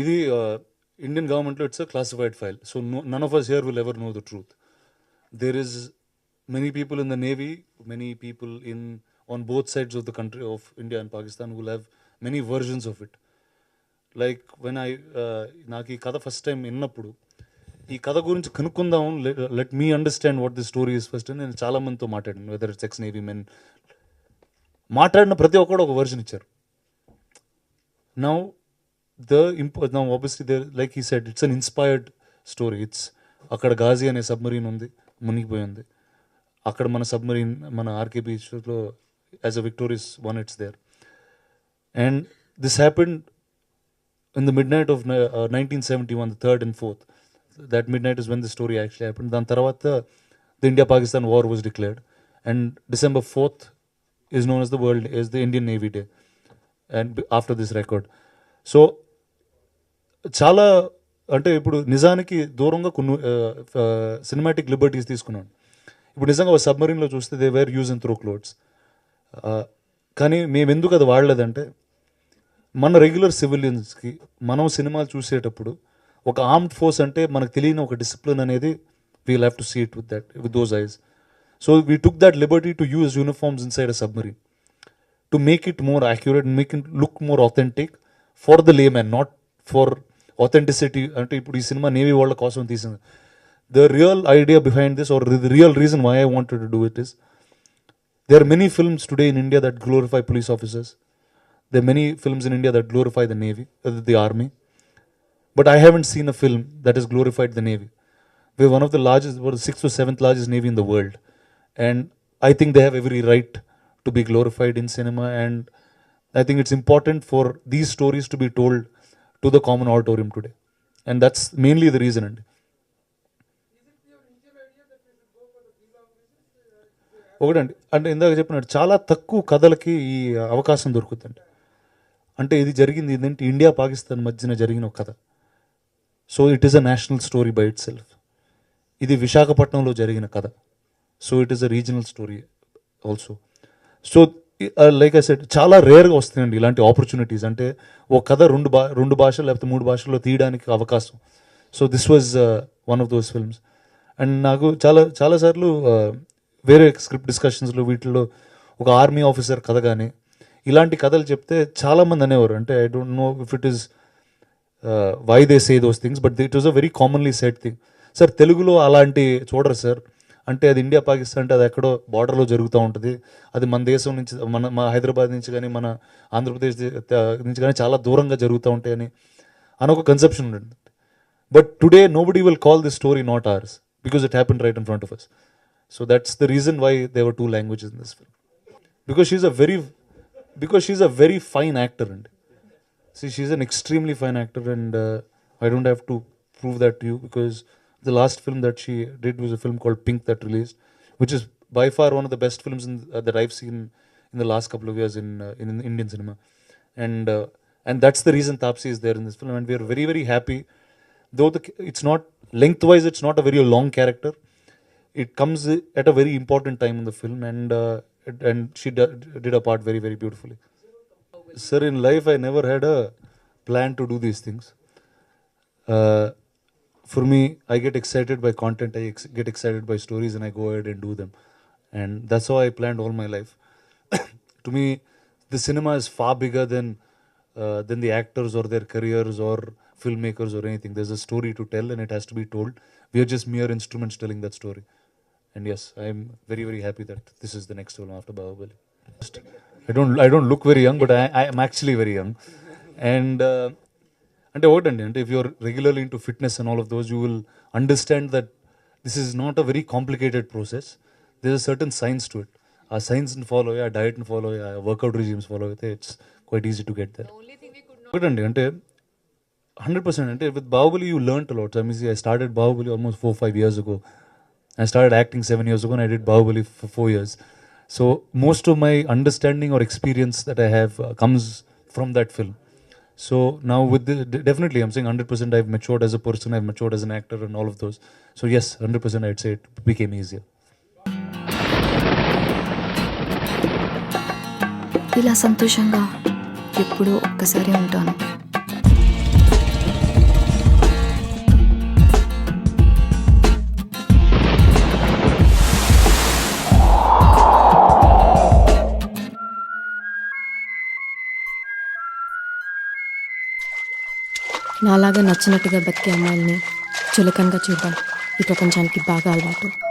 ఇది ఇండియన్ గవర్నమెంట్లో it's a classified file. So none of us here will ever know the truth. There is many people in the Navy, many people on both sides of the country of India and Pakistan who will have many versions of it. Like when నాకు ఈ కథ first time విన్నప్పుడు ఈ కథ గురించి కనుక్కుందాం, let me understand what the story is first అని నేను చాలా మందితో మాట్లాడాను. Whether it's X navy men, మాట్లాడిన ప్రతి ఒక్కడు ఒక వర్షన్ ఇచ్చారు. Now obviously there, like he said, it's an inspired story. It's అక్కడ ఘాజీ అనే సబ్మరీన్ ఉంది, మునిగిపోయింది. అక్కడ మన సబ్మరీన్ మన ఆర్కే బీచ్లో as a victorious one it's there. And this happened in the midnight of 1971, the 3rd and 4th. That midnight is when the story actually happened. దాని తర్వాత the India-Pakistan war was declared, and December 4th is known as the Indian Navy Day, and after this record. So చాలా అంటే ఇప్పుడు నిజానికి దూరంగా కొన్ని cinematic liberties తీసుకున్నాను. ఇప్పుడు నిజంగా ఒక సబ్మరీన్లో చూస్తే they were use and throw clothes. కానీ మేము ఎందుకు అది వాడలేదంటే, మన రెగ్యులర్ సివిలియన్స్కి మనం సినిమాలు చూసేటప్పుడు ఒక ఆర్మ్డ్ ఫోర్స్ అంటే మనకు తెలియని ఒక డిసిప్లిన్ అనేది we'll have to see it with those eyes. So we took that liberty to use uniforms inside a submarine to make it more accurate, make it look more authentic for the layman, not for authenticity. అంటే ఇప్పుడు ఈ cinema navy వాళ్ళ కోసం తీసింది. The real idea behind this, or the real reason why I wanted to do it is, there are many films today in India that glorify police officers. There are many films in India that glorify the Navy, the Army. But I haven't seen a film that has glorified the Navy. We're one of the largest, or the 6th or 7th largest Navy in the world. And I think they have every right to be glorified in cinema. And I think it's important for these stories to be told to the common auditorium today. And that's mainly the reason. ఒకటండి, అంటే ఇందాక చెప్పినట్టు చాలా తక్కువ కథలకి ఈ అవకాశం దొరుకుతుందండి. అంటే ఇది జరిగింది ఏంటంటే ఇండియా పాకిస్తాన్ మధ్యన జరిగిన ఒక కథ. So it is a national story by it self. ఇది విశాఖపట్నంలో జరిగిన కథ. So it is a regional story also. So like I said, చాలా రేర్గా వస్తాయండి ఇలాంటి ఆపర్చునిటీస్. అంటే ఒక కథ రెండు భాషలు లేకపోతే 3 భాషల్లో తీయడానికి అవకాశం. So this was one of those films. And నాకు చాలాసార్లు వేరే స్క్రిప్ట్ డిస్కషన్స్లో వీటిల్లో ఒక ఆర్మీ ఆఫీసర్ కథ కానీ ఇలాంటి కథలు చెప్తే చాలామంది అనేవారు, అంటే I don't know if it is why they say those things, but it was a very commonly said thing. Sir తెలుగులో అలాంటి చూడరు సార్, అంటే అది ఇండియా పాకిస్తాన్ అంటే అది ఎక్కడో బార్డర్లో జరుగుతూ ఉంటుంది, అది మన దేశం నుంచి మన హైదరాబాద్ నుంచి కానీ మన ఆంధ్రప్రదేశ్ నుంచి కానీ చాలా దూరంగా జరుగుతూ ఉంటాయని ఒక కన్సెప్షన్ ఉంటుంది. But today nobody will call this story not ours because it happened right in front of us. So that's the reason why there were 2 languages in this film. Because she's a very fine actor. And see, she's an extremely fine actor, and I don't have to prove that to you, because the last film that she did was a film called Pink that released, which is by far one of the best films that I've seen in the last couple of years in Indian cinema. And that's the reason Taapsee is there in this film, and we are very, very happy. Though it's not lengthwise, it's not a very long character. It comes at a very important time in the film, and she did a part very, very beautifully. Sir, in life I never had a plan to do these things. For me, I get excited by content, I get excited by stories, and I go ahead and do them. And that's how I planned all my life. To me, the cinema is far bigger than the actors or their careers or filmmakers or anything. There's a story to tell, and it has to be told. We are just mere instruments telling that story. And yes, I'm very, very happy that this is the next film after Bahubali. I don't look very young, but I am actually very young. And అంటే ఒకటండి, అంటే if you're regularly into fitness and all of those, you will understand that this is not a very complicated process. There is a certain science to it. ఆ సైన్స్ని follow అయ్యి, ఆ డయట్ని follow అయ్యి, ఆ వర్కౌట్ రిజిమ్స్ ఫాలో అయితే it's quite easy to get there. ఒకటండి, అంటే 100%. అంటే with Bahubali you learn a lot. I started Bahubali almost 4-5 years ago. I started acting 7 years ago, and I did Bahubali for 4 years. So most of my understanding or experience that I have comes from that film. So now with definitely I'm saying 100% I've matured as a person, I've matured as an actor and all of those. So yes, 100% I'd say it became easier. ఇలా సంతోషంగా ఎప్పుడూ ఒక్కసారి ఉంటాను. నాలాగా నచ్చినట్టుగా బతికే అమ్మాయిల్ని చులకనగా చూద్దాం ఈ ప్రపంచానికి బాగా అలవాటు.